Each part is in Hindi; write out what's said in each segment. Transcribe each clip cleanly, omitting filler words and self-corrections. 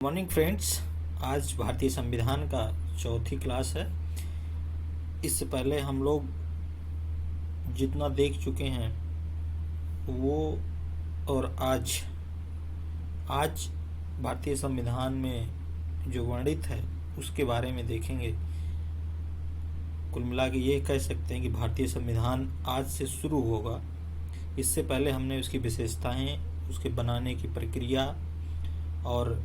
Morning friends. आज भारतीय संविधान का चौथी क्लास है। इससे पहले हम लोग जितना देख चुके हैं वो और आज भारतीय संविधान में जो वर्णित है उसके बारे में देखेंगे। कुल मिला के ये कह सकते हैं कि भारतीय संविधान आज से शुरू होगा। इससे पहले हमने उसकी विशेषताएं, उसके बनाने की प्रक्रिया और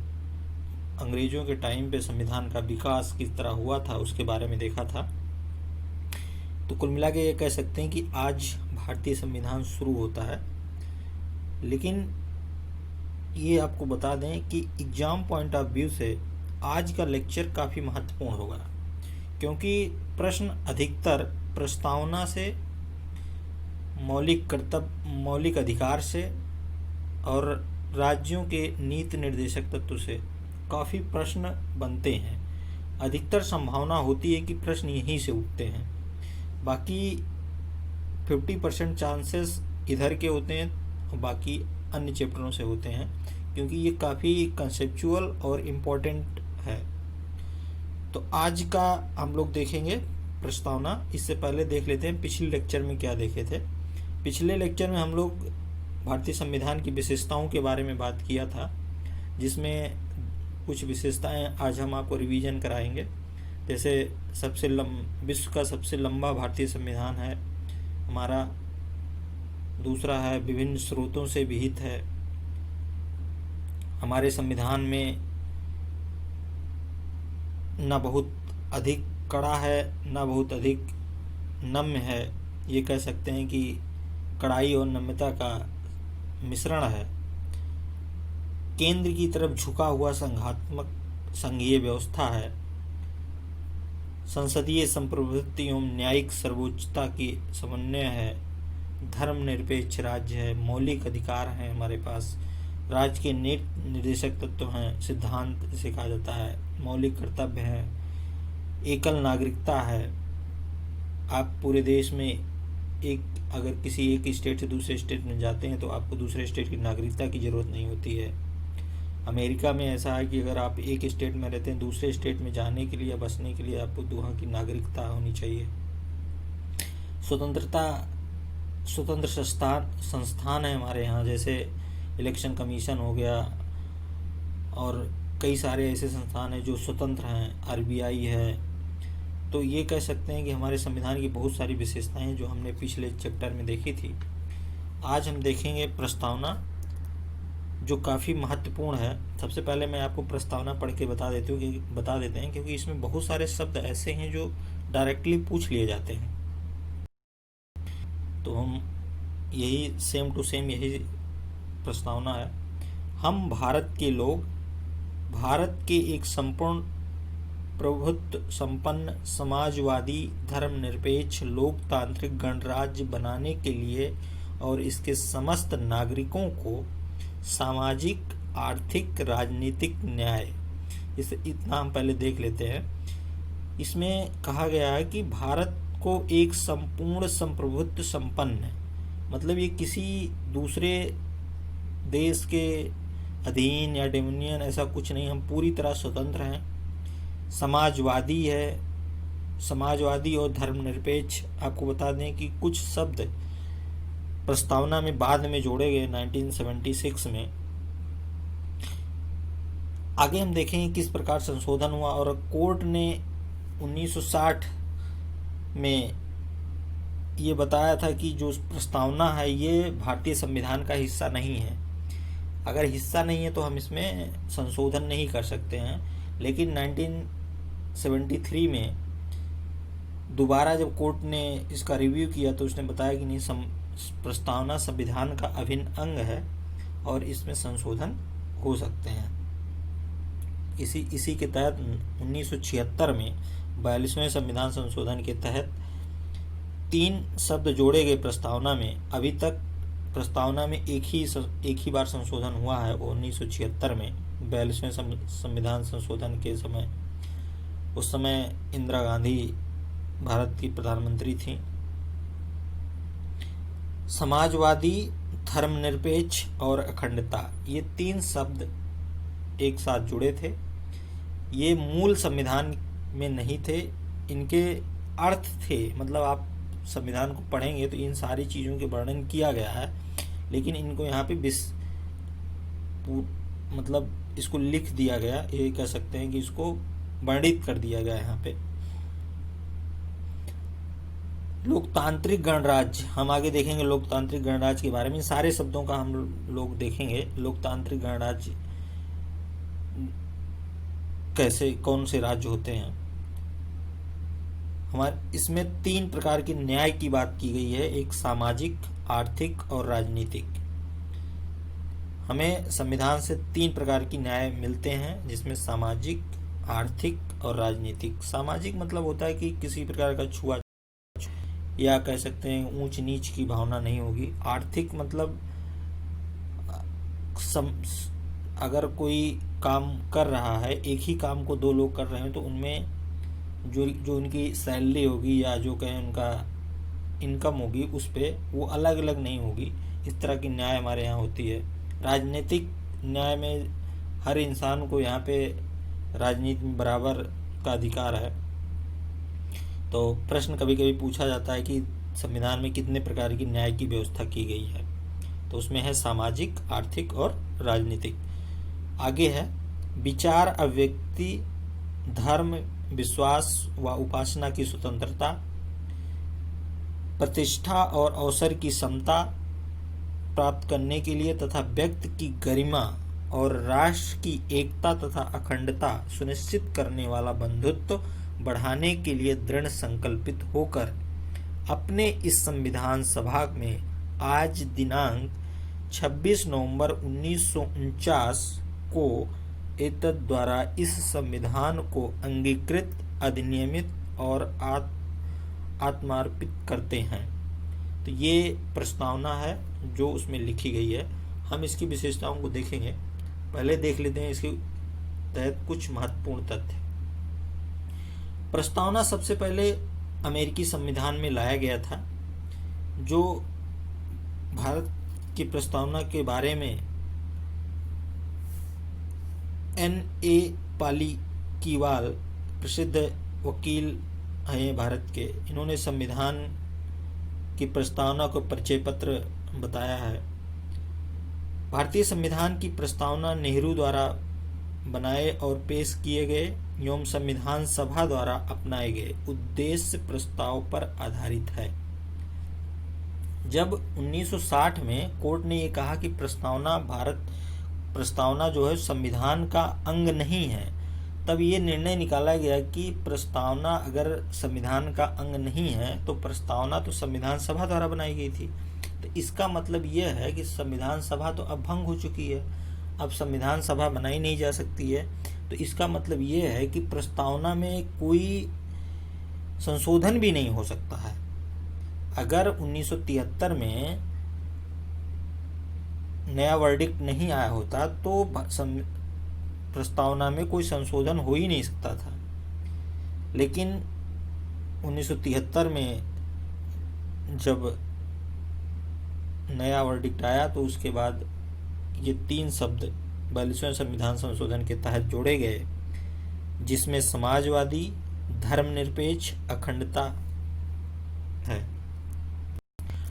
अंग्रेजों के टाइम पे संविधान का विकास किस तरह हुआ था उसके बारे में देखा था। तो कुल मिला के ये कह सकते हैं कि आज भारतीय संविधान शुरू होता है। लेकिन ये आपको बता दें कि एग्जाम पॉइंट ऑफ व्यू से आज का लेक्चर काफ़ी महत्वपूर्ण होगा, क्योंकि प्रश्न अधिकतर प्रस्तावना से, मौलिक अधिकार से और राज्यों के नीति निर्देशक तत्व से काफ़ी प्रश्न बनते हैं। अधिकतर संभावना होती है कि प्रश्न यहीं से उठते हैं। बाकी 50% चांसेस इधर के होते हैं और बाकी अन्य चैप्टरों से होते हैं, क्योंकि ये काफ़ी कंसेप्चुअल और इम्पोर्टेंट है। तो आज का हम लोग देखेंगे प्रस्तावना। इससे पहले देख लेते हैं पिछले लेक्चर में क्या देखे थे। पिछले लेक्चर में हम लोग भारतीय संविधान की विशेषताओं के बारे में बात किया था, जिसमें कुछ विशेषताएं आज हम आपको रिवीजन कराएंगे। जैसे विश्व का सबसे लंबा भारतीय संविधान है हमारा। दूसरा है विभिन्न स्रोतों से विहित है। हमारे संविधान में न बहुत अधिक कड़ा है न बहुत अधिक नम्य है। ये कह सकते हैं कि कड़ाई और नम्यता का मिश्रण है। केंद्र की तरफ झुका हुआ संघात्मक संघीय व्यवस्था है। संसदीय संप्रभुत्व एवं न्यायिक सर्वोच्चता की समन्वय है। धर्मनिरपेक्ष राज्य है। मौलिक अधिकार हैं हमारे पास। राज्य के नीति निर्देशक तत्व हैं, सिद्धांत जिसे कहा जाता है। मौलिक कर्तव्य हैं। एकल नागरिकता है। आप पूरे देश में अगर किसी एक स्टेट से दूसरे स्टेट में जाते हैं तो आपको दूसरे स्टेट की नागरिकता की ज़रूरत नहीं होती है। अमेरिका में ऐसा है कि अगर आप एक स्टेट में रहते हैं, दूसरे स्टेट में जाने के लिए या बसने के लिए आपको वहाँ की नागरिकता होनी चाहिए। स्वतंत्र संस्थान है हमारे यहाँ, जैसे इलेक्शन कमीशन हो गया और कई सारे ऐसे संस्थान हैं जो स्वतंत्र हैं। RBI है। तो ये कह सकते हैं कि हमारे संविधान की बहुत सारी विशेषताएं हैं जो हमने पिछले चैप्टर में देखी थी। आज हम देखेंगे प्रस्तावना, जो काफ़ी महत्वपूर्ण है। सबसे पहले मैं आपको प्रस्तावना पढ़ के बता देते हैं, क्योंकि इसमें बहुत सारे शब्द ऐसे हैं जो डायरेक्टली पूछ लिए जाते हैं। तो हम यही सेम टू सेम यही प्रस्तावना है। हम भारत के लोग भारत के एक संपूर्ण प्रभुत्व संपन्न समाजवादी धर्मनिरपेक्ष लोकतांत्रिक गणराज्य बनाने के लिए और इसके समस्त नागरिकों को सामाजिक, आर्थिक, राजनीतिक न्याय, इसे इतना हम पहले देख लेते हैं। इसमें कहा गया है कि भारत को एक संपूर्ण संप्रभुत्व संपन्न है, मतलब ये किसी दूसरे देश के अधीन या डोमिनियन ऐसा कुछ नहीं। हम पूरी तरह स्वतंत्र हैं। समाजवादी है। समाजवादी और धर्मनिरपेक्ष, आपको बता दें कि कुछ शब्द प्रस्तावना में बाद में जोड़े गए 1976 में। आगे हम देखेंगे किस प्रकार संशोधन हुआ, और कोर्ट ने 1960 में ये बताया था कि जो प्रस्तावना है ये भारतीय संविधान का हिस्सा नहीं है। अगर हिस्सा नहीं है तो हम इसमें संशोधन नहीं कर सकते हैं। लेकिन 1973 में दोबारा जब कोर्ट ने इसका रिव्यू किया तो उसने बताया कि नहीं, प्रस्तावना संविधान का अभिन्न अंग है और इसमें संशोधन हो सकते हैं। इसी के तहत 1976 में 42वें संविधान संशोधन के तहत 3 शब्द जोड़े गए प्रस्तावना में। अभी तक प्रस्तावना में एक ही बार संशोधन हुआ है, वो 1976 में 42वें संविधान संशोधन के समय। उस समय इंदिरा गांधी भारत की प्रधानमंत्री थी। समाजवादी, धर्मनिरपेक्ष और अखंडता, ये 3 शब्द एक साथ जुड़े थे। ये मूल संविधान में नहीं थे, इनके अर्थ थे। मतलब आप संविधान को पढ़ेंगे तो इन सारी चीज़ों के वर्णन किया गया है, लेकिन इनको यहाँ पे मतलब इसको लिख दिया गया, ये कह सकते हैं कि इसको वर्णित कर दिया गया यहाँ पे। लोकतांत्रिक गणराज्य, हम आगे देखेंगे लोकतांत्रिक गणराज्य के बारे में। सारे शब्दों का हम लोग देखेंगे। लोकतांत्रिक गणराज्य कैसे, कौन से राज्य होते हैं। हमारे इसमें 3 प्रकार के न्याय की बात की गई है, एक सामाजिक, आर्थिक और राजनीतिक। हमें संविधान से 3 प्रकार की न्याय मिलते हैं, जिसमें सामाजिक, आर्थिक और राजनीतिक। सामाजिक मतलब होता है कि किसी प्रकार का छुआ या कह सकते हैं ऊंच नीच की भावना नहीं होगी। आर्थिक मतलब अगर कोई काम कर रहा है, एक ही काम को 2 लोग कर रहे हैं, तो उनमें जो उनकी सैलरी होगी या जो कहें उनका इनकम होगी, उस पर वो अलग अलग नहीं होगी। इस तरह की न्याय हमारे यहाँ होती है। राजनीतिक न्याय में हर इंसान को यहाँ पे राजनीति में बराबर का अधिकार है। तो प्रश्न कभी कभी पूछा जाता है कि संविधान में कितने प्रकार की न्याय की व्यवस्था की गई है, तो उसमें है सामाजिक, आर्थिक और राजनीतिक। आगे है विचार, अभिव्यक्ति, धर्म, विश्वास व उपासना की स्वतंत्रता, प्रतिष्ठा और अवसर की समता प्राप्त करने के लिए तथा व्यक्ति की गरिमा और राष्ट्र की एकता तथा अखंडता सुनिश्चित करने वाला बंधुत्व बढ़ाने के लिए दृढ़ संकल्पित होकर अपने इस संविधान सभा में आज दिनांक 26 नवंबर 1949 को एतद द्वारा इस संविधान को अंगीकृत, अधिनियमित और आत्मार्पित करते हैं। तो ये प्रस्तावना है जो उसमें लिखी गई है। हम इसकी विशेषताओं को देखेंगे। पहले देख लेते हैं इसके तहत कुछ महत्वपूर्ण तथ्य। प्रस्तावना सबसे पहले अमेरिकी संविधान में लाया गया था। जो भारत की प्रस्तावना के बारे में N.A. पालिकीवाल प्रसिद्ध वकील हैं भारत के, इन्होंने संविधान की प्रस्तावना को परिचय पत्र बताया है। भारतीय संविधान की प्रस्तावना नेहरू द्वारा बनाए और पेश किए गए एवं संविधान सभा द्वारा अपनाए गए उद्देश्य प्रस्ताव पर आधारित है। जब 1960 में कोर्ट ने ये कहा कि प्रस्तावना जो है संविधान का अंग नहीं है, तब ये निर्णय निकाला गया कि प्रस्तावना अगर संविधान का अंग नहीं है तो प्रस्तावना तो संविधान सभा द्वारा बनाई गई थी। तो इसका मतलब यह है कि संविधान सभा तो अब भंग हो चुकी है, अब संविधान सभा बनाई नहीं जा सकती है। तो इसका मतलब यह है कि प्रस्तावना में कोई संशोधन भी नहीं हो सकता है। अगर 1973 में नया वर्डिक्ट नहीं आया होता तो प्रस्तावना में कोई संशोधन हो ही नहीं सकता था। लेकिन 1973 में जब नया वर्डिक्ट आया तो उसके बाद ये 3 शब्द 42वें संविधान संशोधन के तहत जोड़े गए, जिसमें समाजवादी, धर्मनिरपेक्ष, अखंडता है।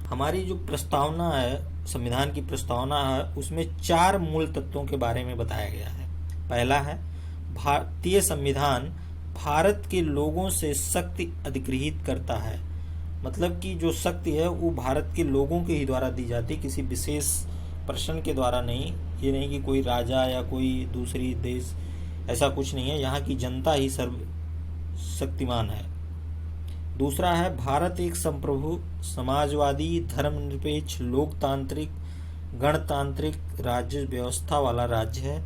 हमारी जो प्रस्तावना है, संविधान की प्रस्तावना है, उसमें 4 मूल तत्वों के बारे में बताया गया है। पहला है भारतीय संविधान भारत के लोगों से शक्ति अधिगृहित करता है। मतलब कि जो शक्ति है वो भारत के लोगों के ही द्वारा दी जाती, किसी विशेष पर्सन के द्वारा नहीं। ये नहीं कि कोई राजा या कोई दूसरी देश, ऐसा कुछ नहीं है। यहाँ की जनता ही सर्वशक्तिमान है। दूसरा है भारत एक संप्रभु, समाजवादी, धर्मनिरपेक्ष, लोकतांत्रिक, गणतांत्रिक राज्य व्यवस्था वाला राज्य है।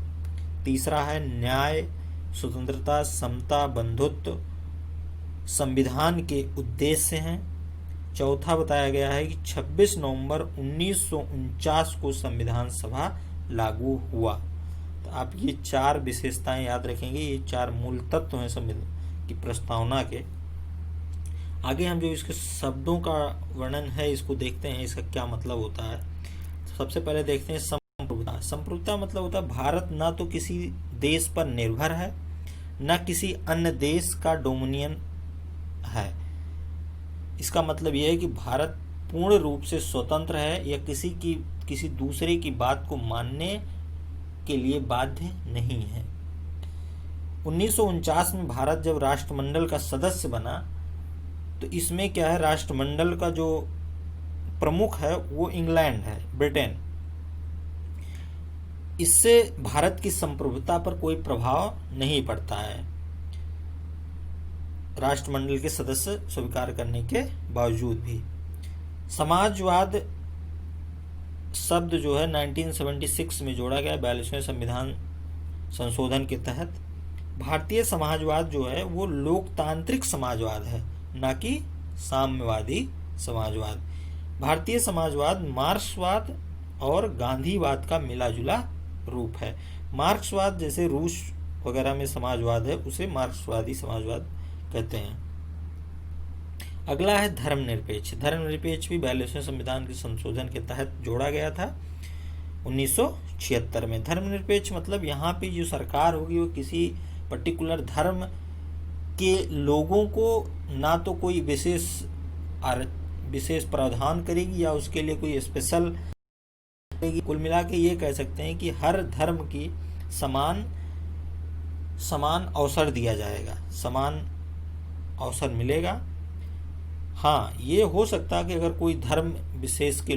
तीसरा है न्याय, स्वतंत्रता, समता, बंधुत्व संविधान के उद्देश्य हैं। चौथा बताया गया है कि 26 नवंबर 1949 को संविधान सभा लागू हुआ। तो आप ये 4 विशेषताएं याद रखेंगे। ये 4 मूल तत्व हैं संविधान की प्रस्तावना के। आगे हम जो इसके शब्दों का वर्णन है इसको देखते हैं, इसका क्या मतलब होता है। सबसे पहले देखते हैं संप्रभुता। संप्रभुता मतलब होता है भारत ना तो किसी देश पर निर्भर है, न किसी अन्य देश का डोमिनियन है। इसका मतलब यह है कि भारत पूर्ण रूप से स्वतंत्र है या किसी दूसरे की बात को मानने के लिए बाध्य नहीं है। 1949 में भारत जब राष्ट्रमंडल का सदस्य बना तो इसमें क्या है, राष्ट्रमंडल का जो प्रमुख है वो इंग्लैंड है, ब्रिटेन। इससे भारत की संप्रभुता पर कोई प्रभाव नहीं पड़ता है, राष्ट्रमंडल के सदस्य स्वीकार करने के बावजूद भी। समाजवाद शब्द जो है 1976 में जोड़ा गया 42वें संविधान संशोधन के तहत। भारतीय समाजवाद जो है वो लोकतांत्रिक समाजवाद है, ना कि साम्यवादी समाजवाद। भारतीय समाजवाद मार्क्सवाद और गांधीवाद का मिला जुला रूप है। मार्क्सवाद जैसे रूस वगैरह में समाजवाद है, उसे मार्क्सवादी समाजवाद कहते हैं। अगला है धर्मनिरपेक्ष। धर्मनिरपेक्ष भी 42वें संविधान के संशोधन के तहत जोड़ा गया था 1976 में। धर्मनिरपेक्ष मतलब यहाँ पे जो सरकार होगी वो किसी पर्टिकुलर धर्म के लोगों को ना तो कोई विशेष प्रावधान करेगी या उसके लिए कोई स्पेशल करेगी। कुल मिला के ये कह सकते हैं कि हर धर्म की समान अवसर दिया जाएगा, समान अवसर मिलेगा। हाँ, ये हो सकता है कि अगर कोई धर्म विशेष के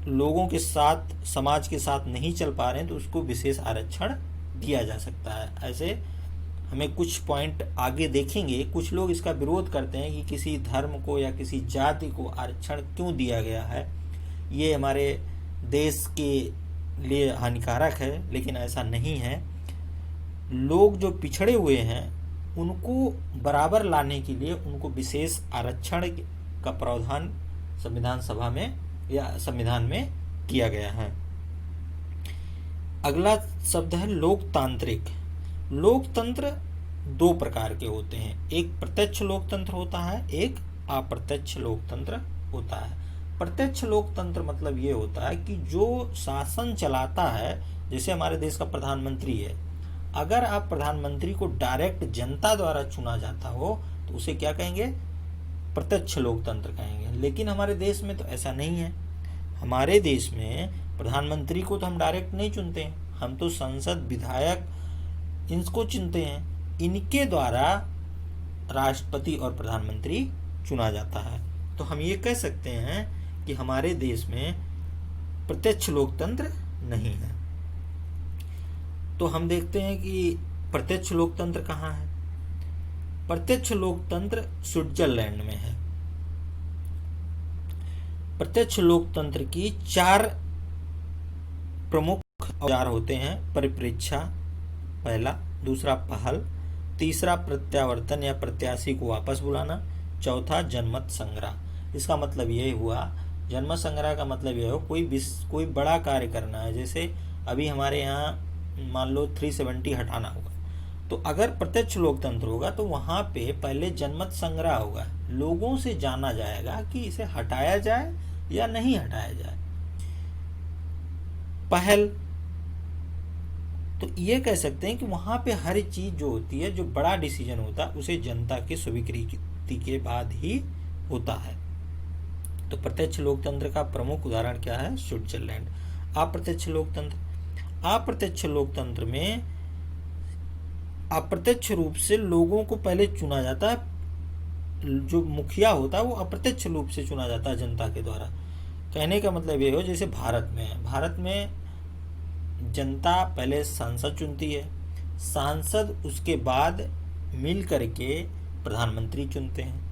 लोगों के साथ, समाज के साथ नहीं चल पा रहे हैं तो उसको विशेष आरक्षण दिया जा सकता है। ऐसे हमें कुछ पॉइंट आगे देखेंगे। कुछ लोग इसका विरोध करते हैं कि किसी धर्म को या किसी जाति को आरक्षण क्यों दिया गया है, ये हमारे देश के लिए हानिकारक है, लेकिन ऐसा नहीं है। लोग जो पिछड़े हुए हैं उनको बराबर लाने के लिए उनको विशेष आरक्षण का प्रावधान संविधान सभा में या संविधान में किया गया है। अगला शब्द है लोकतांत्रिक। लोकतंत्र दो प्रकार के होते हैं, एक प्रत्यक्ष लोकतंत्र होता है, एक अप्रत्यक्ष लोकतंत्र होता है। प्रत्यक्ष लोकतंत्र मतलब ये होता है कि जो शासन चलाता है, जैसे हमारे देश का प्रधानमंत्री है, अगर आप प्रधानमंत्री को डायरेक्ट जनता द्वारा चुना जाता हो तो उसे क्या कहेंगे, प्रत्यक्ष लोकतंत्र कहेंगे। लेकिन हमारे देश में तो ऐसा नहीं है। हमारे देश में प्रधानमंत्री को तो हम डायरेक्ट नहीं चुनते हैं, हम तो संसद, विधायक इनको चुनते हैं। इनके द्वारा राष्ट्रपति और प्रधानमंत्री चुना जाता है। तो हम ये कह सकते हैं कि हमारे देश में प्रत्यक्ष लोकतंत्र नहीं है। तो हम देखते हैं कि प्रत्यक्ष लोकतंत्र कहाँ है। प्रत्यक्ष लोकतंत्र स्विट्जरलैंड में है। प्रत्यक्ष लोकतंत्र की 4 प्रमुख औजार होते हैं। परिप्रेक्षा पहला, दूसरा पहल, तीसरा प्रत्यावर्तन या प्रत्याशी को वापस बुलाना, चौथा जनमत संग्रह। इसका मतलब ये हुआ, जनमत संग्रह का मतलब यह हो कोई बड़ा कार्य करना है। जैसे अभी हमारे यहाँ मान लो 370 हटाना होगा, तो अगर प्रत्यक्ष लोकतंत्र होगा तो वहां पे पहले जनमत संग्रह होगा, लोगों से जाना जाएगा कि इसे हटाया जाए या नहीं हटाया जाए। पहल, तो ये कह सकते हैं कि वहां पे हर चीज जो होती है, जो बड़ा डिसीजन होता है, उसे जनता के स्वीकृति के बाद ही होता है। तो प्रत्यक्ष लोकतंत्र का प्रमुख उदाहरण क्या है, स्विट्जरलैंड। अप्रत्यक्ष लोकतंत्र, अप्रत्यक्ष लोकतंत्र में अप्रत्यक्ष रूप से लोगों को पहले चुना जाता है। जो मुखिया होता है वो अप्रत्यक्ष रूप से चुना जाता है जनता के द्वारा। कहने का मतलब ये हो, जैसे भारत में है, भारत में जनता पहले सांसद चुनती है, सांसद उसके बाद मिल करके प्रधानमंत्री चुनते हैं।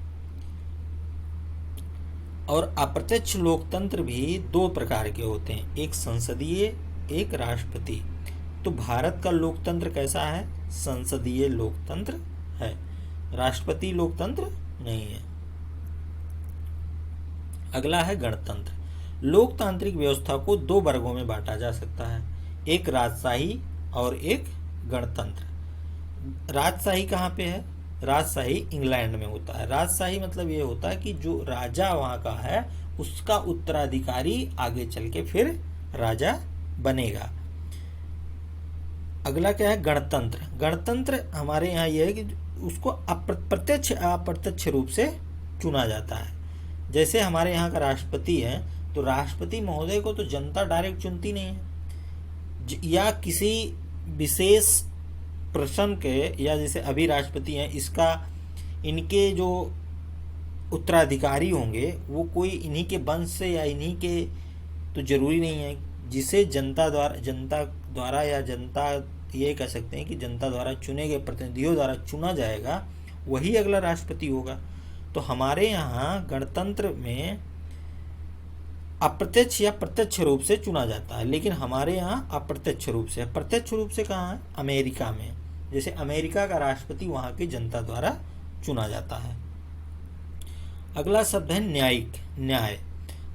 और अप्रत्यक्ष लोकतंत्र भी 2 प्रकार के होते हैं, एक संसदीय, एक राष्ट्रपति। तो भारत का लोकतंत्र कैसा है, संसदीय लोकतंत्र है, राष्ट्रपति लोकतंत्र नहीं है। अगला है गणतंत्र। लोकतांत्रिक व्यवस्था को 2 वर्गों में बांटा जा सकता है, एक राजशाही और एक गणतंत्र। राजशाही कहाँ पे है, राजशाही इंग्लैंड में होता है। राजशाही मतलब ये होता है कि जो राजा वहां का है उसका उत्तराधिकारी आगे चल के फिर राजा बनेगा। अगला क्या है, गणतंत्र। गणतंत्र हमारे यहाँ ये है कि उसको प्रत्यक्ष अप्रत्यक्ष रूप से चुना जाता है। जैसे हमारे यहाँ का राष्ट्रपति है, तो राष्ट्रपति महोदय को तो जनता डायरेक्ट चुनती नहीं है, या किसी विशेष प्रश्न के, या जैसे अभी राष्ट्रपति हैं, इसका इनके जो उत्तराधिकारी होंगे वो कोई इन्हीं के वंश से या इन्हीं के, तो जरूरी नहीं है। जिसे जनता द्वारा या जनता ये कह सकते हैं कि जनता द्वारा चुने गए प्रतिनिधियों द्वारा चुना जाएगा, वही अगला राष्ट्रपति होगा। तो हमारे यहाँ गणतंत्र में अप्रत्यक्ष या प्रत्यक्ष रूप से चुना जाता है, लेकिन हमारे यहाँ अप्रत्यक्ष रूप से। प्रत्यक्ष रूप से कहाँ है, अमेरिका में। जैसे अमेरिका का राष्ट्रपति वहाँ की जनता द्वारा चुना जाता है। अगला शब्द है न्यायिक, न्याय।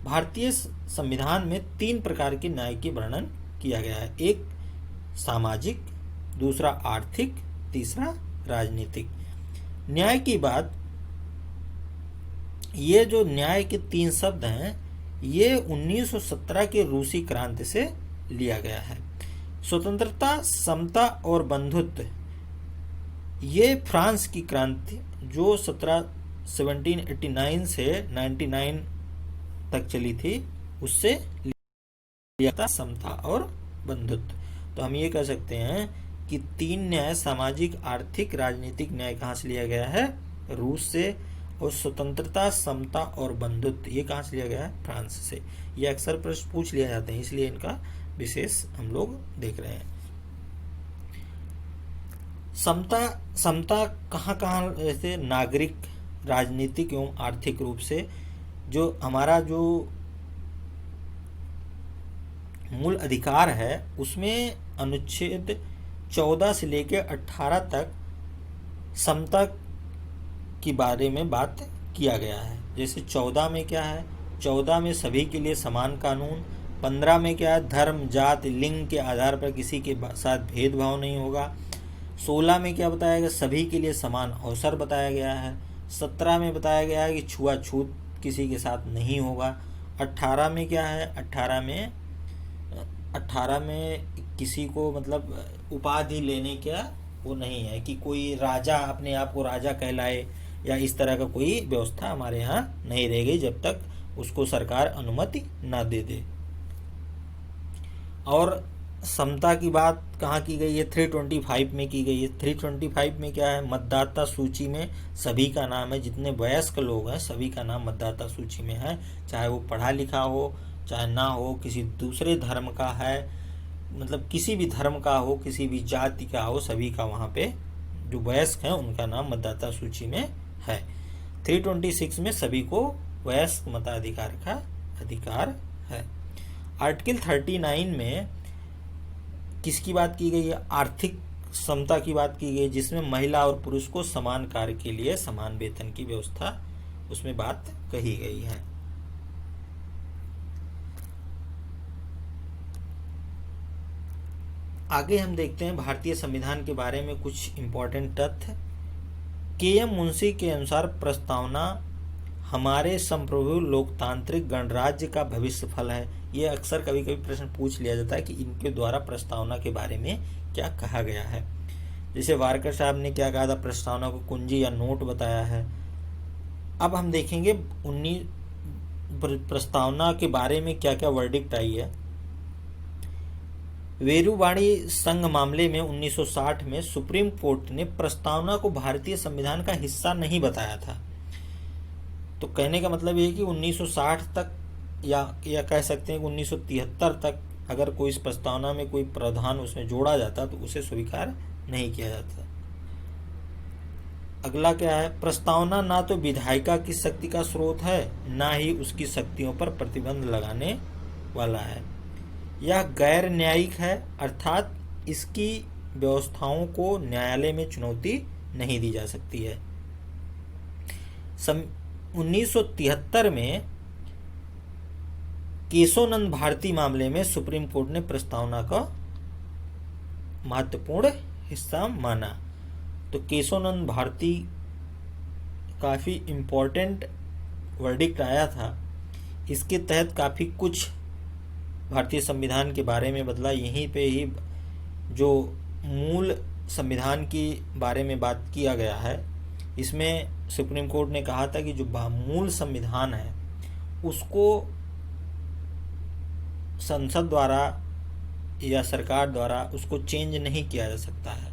भारतीय संविधान में 3 प्रकार के न्याय के वर्णन किया गया है। एक सामाजिक, दूसरा आर्थिक, तीसरा राजनीतिक। न्याय की बात, ये जो न्याय के 3 शब्द हैं, ये 1917 के रूसी क्रांति से लिया गया है। स्वतंत्रता, समता और बंधुत्व, ये फ्रांस की क्रांति जो 1789 से 99 तक चली थी, उससे लिया था समता और बंधुत्व। तो हम ये कह सकते हैं कि 3 न्याय, सामाजिक, आर्थिक, राजनीतिक न्याय कहाँ से लिया गया है, रूस से। और स्वतंत्रता, समता और बंधुत्व, ये कहाँ से लिया गया है, फ्रांस से। ये अक्सर प्रश्न पूछ लिया जाते हैं, इसलिए इनका विशेष हम लोग देख रहे हैं। समता कहाँ कहाँ, जैसे नागरिक, राजनीतिक एवं आर्थिक रूप से। जो हमारा जो मूल अधिकार है, उसमें अनुच्छेद 14 से लेकर 18 तक समता के बारे में बात किया गया है। जैसे 14 में क्या है, 14 में सभी के लिए समान कानून। 15 में क्या है, धर्म, जाति, लिंग के आधार पर किसी के साथ भेदभाव नहीं होगा। 16 में क्या बताया गया, सभी के लिए समान अवसर बताया गया है। 17 में बताया गया है कि छुआछूत किसी के साथ नहीं होगा। 18 में क्या है, 18 में किसी को मतलब उपाधि लेने का वो नहीं है कि कोई राजा अपने आप को राजा कहलाए, या इस तरह का कोई व्यवस्था हमारे यहाँ नहीं रह गई जब तक उसको सरकार अनुमति ना दे दे। और समता की बात कहाँ की गई है, 325 में की गई है। 325 में क्या है, मतदाता सूची में सभी का नाम है, जितने वयस्क लोग हैं सभी का नाम मतदाता सूची में है, चाहे वो पढ़ा लिखा हो चाहे ना हो, किसी दूसरे धर्म का है, मतलब किसी भी धर्म का हो, किसी भी जाति का हो, सभी का वहाँ पे जो वयस्क हैं उनका नाम मतदाता सूची में है। 326 में सभी को वयस्क मताधिकार का अधिकार है। आर्टिकल 39 में किसकी बात की गई है, आर्थिक समता की बात की गई, जिसमें महिला और पुरुष को समान कार्य के लिए समान वेतन की व्यवस्था उसमें बात कही गई है। आगे हम देखते हैं भारतीय संविधान के बारे में कुछ इंपॉर्टेंट तथ्य। के.एम. मुंशी के अनुसार प्रस्तावना हमारे संप्रभु लोकतांत्रिक गणराज्य का भविष्य फल है। ये अक्सर कभी कभी प्रश्न पूछ लिया जाता है कि इनके द्वारा प्रस्तावना के बारे में क्या कहा गया है। जैसे वारकर साहब ने क्या कहा था, प्रस्तावना को कुंजी या नोट बताया है। अब हम देखेंगे प्रस्तावना के बारे में क्या क्या वर्डिक्ट आई है। वेरुवाणी संघ मामले में 1960 में सुप्रीम कोर्ट ने प्रस्तावना को भारतीय संविधान का हिस्सा नहीं बताया था। तो कहने का मतलब ये है कि 1960 तक या कह सकते हैं कि 1973 तक अगर कोई इस प्रस्तावना में कोई प्रावधान उसमें जोड़ा जाता तो उसे स्वीकार नहीं किया जाता। अगला क्या है, प्रस्तावना ना तो विधायिका की शक्ति का स्रोत है, ना ही उसकी शक्तियों पर प्रतिबंध लगाने वाला है। यह गैर न्यायिक है, अर्थात इसकी व्यवस्थाओं को न्यायालय में चुनौती नहीं दी जा सकती है। 1973 में केशवनंद भारती मामले में सुप्रीम कोर्ट ने प्रस्तावना का महत्वपूर्ण हिस्सा माना। तो केशवनंद भारती काफी इम्पोर्टेंट वर्डिक्ट आया था। इसके तहत काफी कुछ भारतीय संविधान के बारे में बदला। यहीं पे ही जो मूल संविधान के बारे में बात किया गया है, इसमें सुप्रीम कोर्ट ने कहा था कि जो मूल संविधान है उसको संसद द्वारा या सरकार द्वारा उसको चेंज नहीं किया जा सकता है।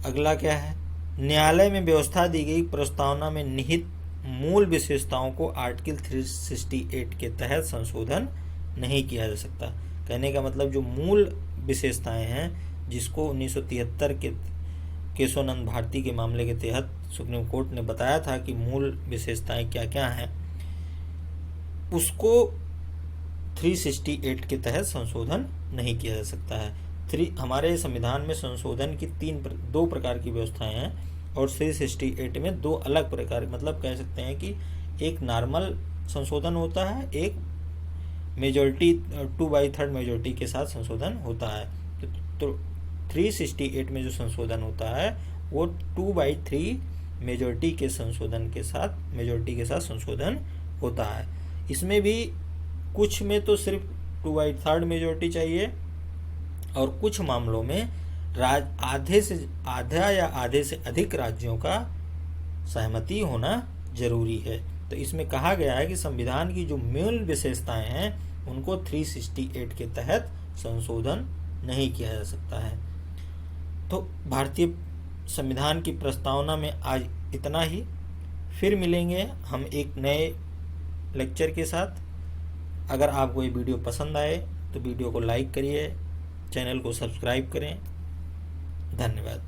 अगला क्या है, न्यायालय में व्यवस्था दी गई प्रस्तावना में निहित मूल विशेषताओं को आर्टिकल 368 के तहत संशोधन नहीं किया जा सकता। कहने का मतलब जो मूल विशेषताएं हैं जिसको 1973 के केशवानंद भारती के मामले के तहत सुप्रीम कोर्ट ने बताया था कि मूल विशेषताएं क्या क्या हैं, उसको 368 के तहत संशोधन नहीं किया जा सकता है। हमारे संविधान में संशोधन की दो प्रकार की व्यवस्थाएं हैं और 368 में दो अलग प्रकार, मतलब कह सकते हैं कि एक नॉर्मल संशोधन होता है, एक मेजॉरिटी 2/3 मेजॉरिटी के साथ संशोधन होता है। तो 368 में जो संशोधन होता है वो 2/3 मेजॉरिटी के साथ संशोधन होता है। इसमें भी कुछ में तो सिर्फ 2/3 मेजॉरिटी चाहिए और कुछ मामलों में आधा या आधे से अधिक राज्यों का सहमति होना जरूरी है। तो इसमें कहा गया है कि संविधान की जो मूल विशेषताएं हैं उनको 368 के तहत संशोधन नहीं किया जा सकता है। तो भारतीय संविधान की प्रस्तावना में आज इतना ही। फिर मिलेंगे हम एक नए लेक्चर के साथ। अगर आपको ये वीडियो पसंद आए तो वीडियो को लाइक करिए, चैनल को सब्सक्राइब करें। धन्यवाद।